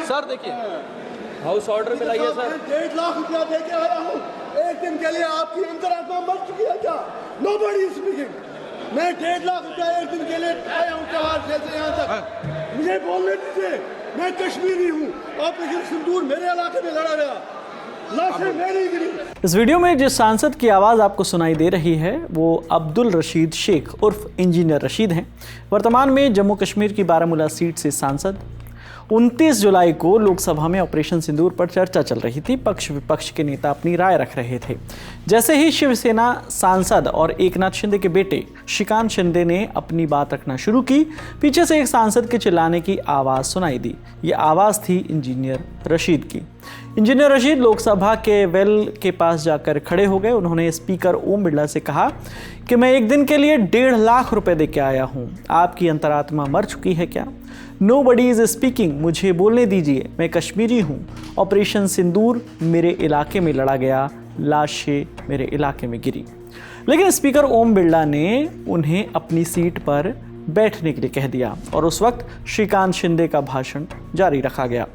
Sir देखिए house order पे लाइए सर। 1.5 लाख रुपया दे के आया हूँ एक दिन के लिए। आपकी अंतरात्मा मर चुकी है क्या? Nobody is speaking. मैं 1.5 लाख रुपया एक दिन के लिए आया हूँ त्योहार से यहाँ तक। मुझे बोलने दीजिए, मैं कश्मीरी हूँ। ऑपरेशन सिंदूर मेरे इलाके में लड़ा गया, लाशें मेरी गिरी। इस वीडियो में जिस सांसद की आवाज़ आपको सुनाई दे रही है वो अब्दुल रशीद शेख उर्फ इंजीनियर रशीद हैं। वर्तमान में जम्मू कश्मीर की बारामूला सीट से सांसद। 29 जुलाई को लोकसभा में ऑपरेशन सिंदूर पर चर्चा चल रही थी। पक्ष विपक्ष के नेता अपनी राय रख रहे थे। जैसे ही शिवसेना सांसद और एकनाथ शिंदे के बेटे श्रीकांत शिंदे ने अपनी बात रखना शुरू की, पीछे से एक सांसद के चिल्लाने की आवाज़ सुनाई दी। ये आवाज़ थी इंजीनियर रशीद की। इंजीनियर रशीद लोकसभा के वेल के पास जाकर खड़े हो गए। उन्होंने स्पीकर ओम बिरला से कहा कि मैं एक दिन के लिए 1.5 लाख रुपए दे के आया हूँ। आपकी अंतरात्मा मर चुकी है क्या? Nobody is speaking. मुझे बोलने दीजिए, मैं कश्मीरी हूँ। ऑपरेशन सिंदूर मेरे इलाके में लड़ा गया, लाशें मेरे इलाके में गिरी। लेकिन स्पीकर ओम बिरला ने उन्हें अपनी सीट पर बैठने के लिए कह दिया और उस वक्त श्रीकांत शिंदे का भाषण जारी रखा गया।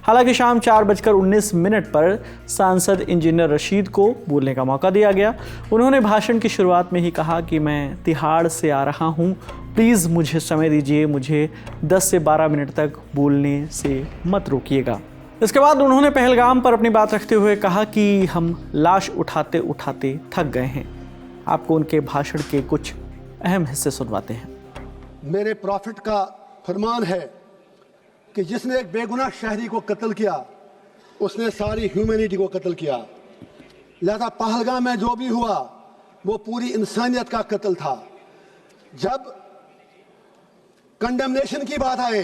हालांकि शाम 4:19 पर सांसद इंजीनियर रशीद को बोलने का मौका दिया गया। उन्होंने भाषण की शुरुआत में ही कहा कि मैं तिहाड़ से आ रहा हूं, प्लीज़ मुझे समय दीजिए, मुझे 10 से 12 मिनट तक बोलने से मत रोकिएगा। इसके बाद उन्होंने पहलगाम पर अपनी बात रखते हुए कहा कि हम लाश उठाते उठाते थक गए हैं। आपको उनके भाषण के कुछ अहम हिस्से सुनवाते हैं। मेरे प्रॉफिट का फरमान है कि जिसने एक बेगुनाह शहरी को कत्ल किया उसने सारी ह्यूमैनिटी को कत्ल किया। लिहाजा पहलगाम में जो भी हुआ वो पूरी इंसानियत का कत्ल था। जब कंडेमनेशन की बात आए,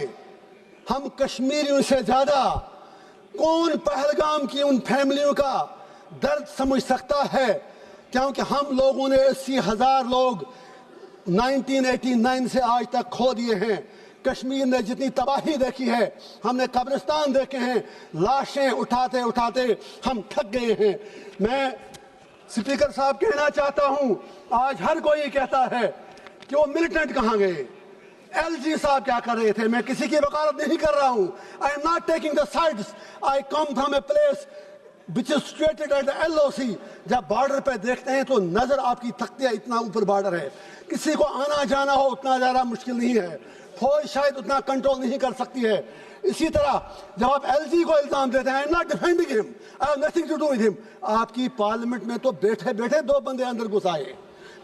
हम कश्मीरियों से ज्यादा कौन पहलगाम की उन फैमिलियों का दर्द समझ सकता है? क्योंकि हम लोगों ने 80,000 लोग 1989 से आज तक खो दिए हैं। कश्मीर ने जितनी तबाही देखी है, हमने कब्रिस्तान देखे हैं, लाशें उठाते उठाते हम थक गए हैं। मैं स्पीकर साहब कहना चाहता हूं, आज हर कोई कहता है कि वो मिलिटेंट कहां गए, एलजी साहब क्या कर रहे थे। मैं किसी की वकालत नहीं कर रहा हूं। आई am not taking the sides. I come from a place which is situated at the LOC। जब बॉर्डर पे देखते हैं तो नजर आपकी थकती है, इतना ऊपर बॉर्डर है। किसी को आना जाना हो उतना ज़्यादा मुश्किल नहीं है, फौज शायद उतना कंट्रोल नहीं कर सकती है। इसी तरह जब आप एलजी को इल्जाम देते हैं, I am not defending him, I have nothing to do with him. आपकी पार्लियामेंट में तो बैठे बैठे 2 बंदे अंदर घुस आए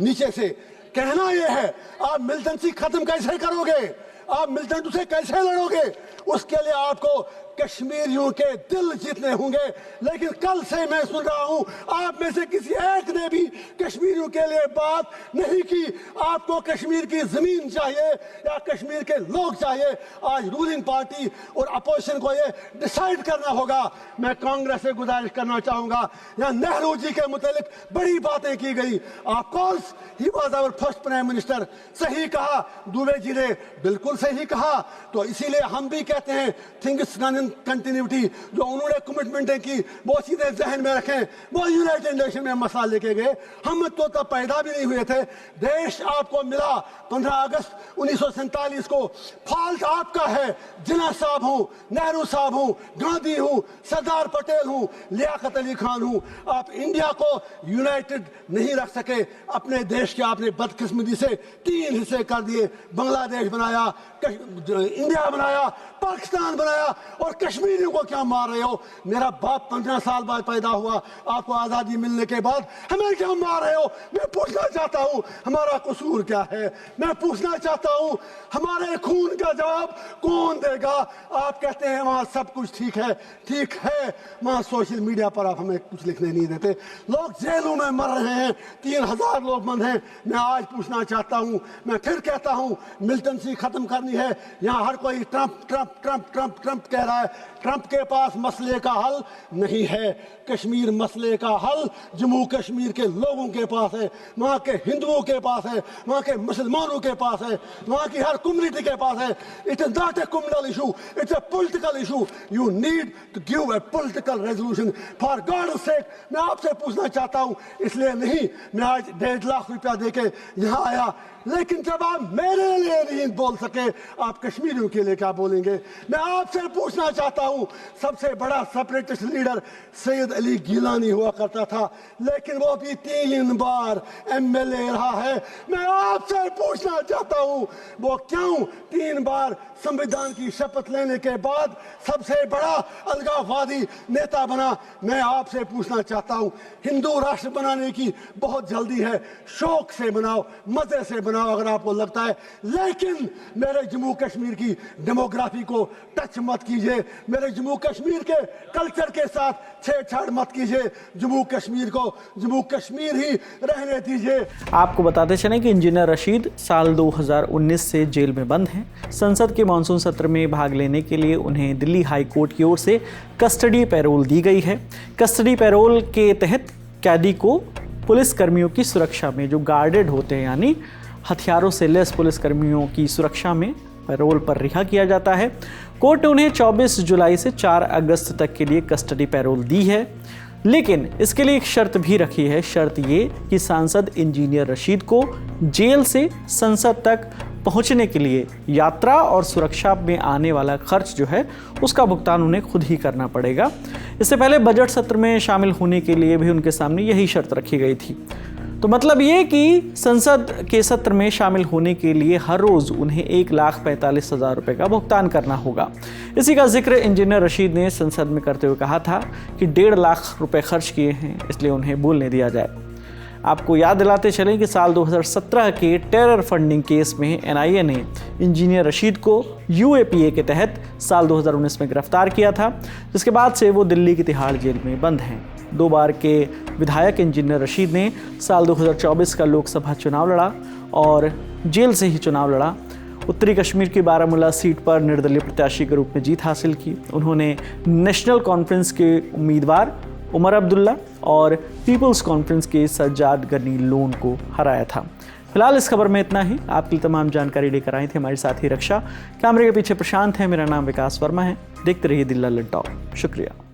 नीचे से। कहना यह है, आप मिलिटेंसी खत्म कैसे करोगे? आप मिलिटेंट से कैसे लड़ोगे? उसके लिए आपको कश्मीरियों के दिल जीतने होंगे। लेकिन कल से मैं सुन रहा हूं आप में से किसी एक ने भी कश्मीरियों के लिए बात नहीं की। आपको कश्मीर की जमीन चाहिए या कश्मीर के लोग चाहिए? आज रूलिंग पार्टी और अपोजिशन को ये डिसाइड करना होगा। मैं कांग्रेस से गुजारिश करना चाहूंगा, या नेहरू जी के मुतालिक बड़ी बातें की गई। Of course he was our first prime minister. सही कहा दुबे जी ने, बिल्कुल सही कहा। तो इसीलिए हम भी कहते हैं थिंग्स डन इन कंटिन्यूटी। जो उन्होंने कमिटमेंटें की वो सीधे जहन में रखें। वो यूनाइटेड नेशन में मसला लेके गए, हम तो तब पैदा भी नहीं हुए थे। देश आपको मिला 15 अगस्त 1947 को। फॉल्ट आपका है। जिन्ना साहब हूं, नेहरू साहब हूं, गांधी हूं, सरदार पटेल हूं, लियाकत अली खान हूं। आप इंडिया को यूनाइटेड नहीं रख सके। अपने देश के आपने बदकिस्मती से 3 हिस्से कर दिए। बांग्लादेश बनाया, इंडिया बनाया, पाकिस्तान बनाया, और कश्मीरियों को क्या मार रहे हो? मेरा बाप 15 साल बाद पैदा हुआ, आपको आज़ादी मिलने के बाद हमें क्या मार रहे हो? मैं पूछना चाहता हूं हमारा कसूर क्या है? मैं पूछना चाहता हूं हमारे खून का जवाब कौन देगा? आप कहते हैं वहां सब कुछ ठीक है। ठीक है, वहां सोशल मीडिया पर आप हमें कुछ लिखने नहीं देते। लोग जेलों में मर रहे हैं, 3000 लोग बंद हैं। मैं आज पूछना चाहता हूं, मैं फिर कहता हूं, मिलिटेंसी खत्म करनी है। यहां हर कोई Trump Trump Trump Trump Trump कह रहा है। ट्रंप के पास मसले का हल नहीं है। कश्मीर मसले का हल जम्मू कश्मीर के लोगों के पास है, वहाँ के हिंदुओं के पास है, वहाँ के मुसलमानों के पास है, वहाँ की हर कम्युनिटी के पास है। It is not a communal issue, it's a political issue. You need to give a political resolution for God sake. मैं आपसे पूछना चाहता हूँ, इसलिए नहीं मैं आज 1.5 लाख रुपया देके यहाँ आया। लेकिन जब आप मेरे लिए नहीं बोल सके, आप कश्मीरियों के लिए क्या बोलेंगे? मैं आपसे पूछना चाहता हूं, सबसे बड़ा सेपरेटिस्ट लीडर सैयद अली गिलानी हुआ करता था, लेकिन वो भी 3 बार MLA रहा है। मैं आपसे पूछना चाहता हूं, वो क्यों 3 बार संविधान की शपथ लेने के बाद सबसे बड़ा अलगाववादी नेता बना? मैं आपसे पूछना चाहता हूं, हिंदू राष्ट्र बनाने की बहुत जल्दी है, शौक से बनाओ, मजे से बनाओ अगर आपको लगता है, लेकिन मेरे जम्मू कश्मीर की डेमोग्राफी को टच मत कीजिए, मेरे जम्मू कश्मीर के कल्चर के साथ छेड़छाड़ मत कीजिए, जम्मू कश्मीर को जम्मू कश्मीर ही रहने दीजिए। आपको बताते चलें कि इंजीनियर रशीद साल 2019 से जेल में बंद हैं। संसद के मानसून सत्र में भाग लेने के लिए उन्हें दिल्ली हाई कोर्ट की ओर से कस्टडी पैरोल दी गई है। कस्टडी पैरोल के तहत कैदी को पुलिस कर्मियों की सुरक्षा में, जो गार्डेड होते हैं यानी हथियारों से लैस पुलिस कर्मियों की सुरक्षा में, पैरोल पर रिहा किया जाता है। कोर्ट ने उन्हें 24 जुलाई से 4 अगस्त तक के लिए कस्टडी पैरोल दी है, लेकिन इसके लिए एक शर्त भी रखी है। शर्त ये कि सांसद इंजीनियर रशीद को जेल से संसद तक पहुंचने के लिए यात्रा और सुरक्षा में आने वाला खर्च जो है उसका भुगतान उन्हें खुद ही करना पड़ेगा। इससे पहले बजट सत्र में शामिल होने के लिए भी उनके सामने यही शर्त रखी गई थी। तो मतलब ये कि संसद के सत्र में शामिल होने के लिए हर रोज़ उन्हें 1,45,000 रुपये का भुगतान करना होगा। इसी का जिक्र इंजीनियर रशीद ने संसद में करते हुए कहा था कि 1.5 लाख रुपए खर्च किए हैं, इसलिए उन्हें बोलने दिया जाए। आपको याद दिलाते चलें कि साल 2017 के टेरर फंडिंग केस में NIA ने इंजीनियर रशीद को UAPA के तहत साल 2019 में गिरफ्तार किया था, जिसके बाद से वो दिल्ली की तिहाड़ जेल में बंद हैं। 2 बार के विधायक इंजीनियर रशीद ने साल 2024 का लोकसभा चुनाव लड़ा और जेल से ही चुनाव लड़ा। उत्तरी कश्मीर की बारामूला सीट पर निर्दलीय प्रत्याशी के रूप में जीत हासिल की। उन्होंने नेशनल कॉन्फ्रेंस के उम्मीदवार उमर अब्दुल्ला और पीपल्स कॉन्फ्रेंस के सज्जाद गनी लोन को हराया था। फिलहाल इस खबर में इतना ही। आपकी तमाम जानकारी लेकर आई थी हमारे साथी रक्षा। कैमरे के पीछे प्रशांत है, मेरा नाम विकास वर्मा है। देखते रहिए दिल लल्ला टॉक। शुक्रिया।